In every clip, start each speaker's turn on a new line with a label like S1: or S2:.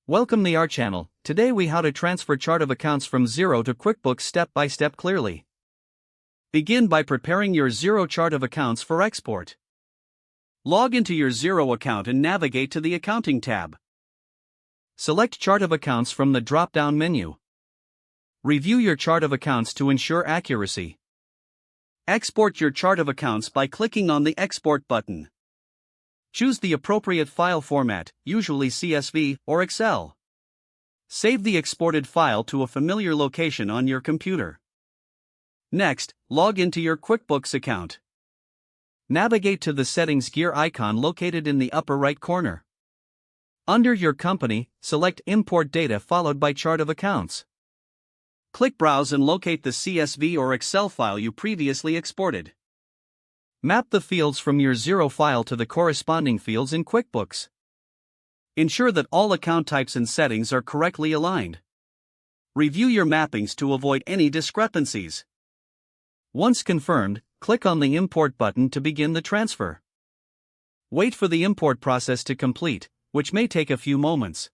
S1: Welcome to our channel. Today we how to transfer chart of accounts from Xero to QuickBooks step by step clearly. Begin by preparing your Xero chart of accounts for export. Log into your Xero account and navigate to the Accounting tab. Select Chart of Accounts from the drop-down menu. Review your chart of accounts to ensure accuracy. Export your chart of accounts by clicking on the Export button. Choose the appropriate file format, usually CSV or Excel. Save the exported file to a familiar location on your computer. Next, log into your QuickBooks account. Navigate to the Settings gear icon located in the upper right corner. Under your company, select Import Data followed by Chart of Accounts. Click Browse and locate the CSV or Excel file you previously exported. Map the fields from your Xero file to the corresponding fields in QuickBooks. Ensure that all account types and settings are correctly aligned. Review your mappings to avoid any discrepancies. Once confirmed, click on the Import button to begin the transfer. Wait for the import process to complete, which may take a few moments.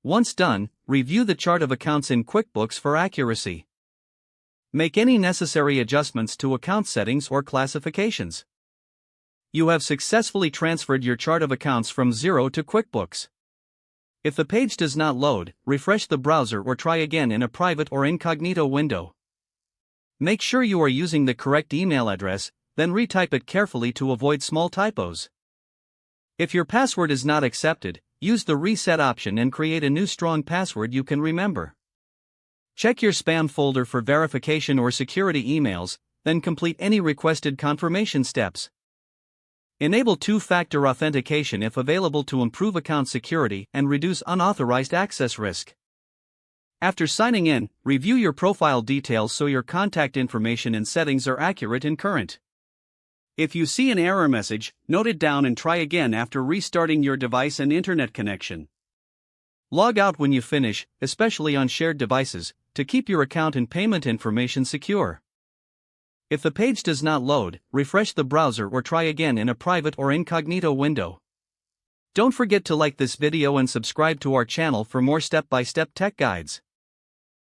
S1: Once done, review the chart of accounts in QuickBooks for accuracy. Make any necessary adjustments to account settings or classifications. You have successfully transferred your chart of accounts from Xero to QuickBooks. If the page does not load, refresh the browser or try again in a private or incognito window. Make sure you are using the correct email address, then retype it carefully to avoid small typos. If your password is not accepted, use the reset option and create a new strong password you can remember. Check your spam folder for verification or security emails, then complete any requested confirmation steps. Enable two-factor authentication if available to improve account security and reduce unauthorized access risk. After signing in, review your profile details so your contact information and settings are accurate and current. If you see an error message, note it down and try again after restarting your device and internet connection. Log out when you finish, especially on shared devices, to keep your account and payment information secure. If the page does not load, refresh the browser or try again in a private or incognito window. Don't forget to like this video and subscribe to our channel for more step-by-step tech guides.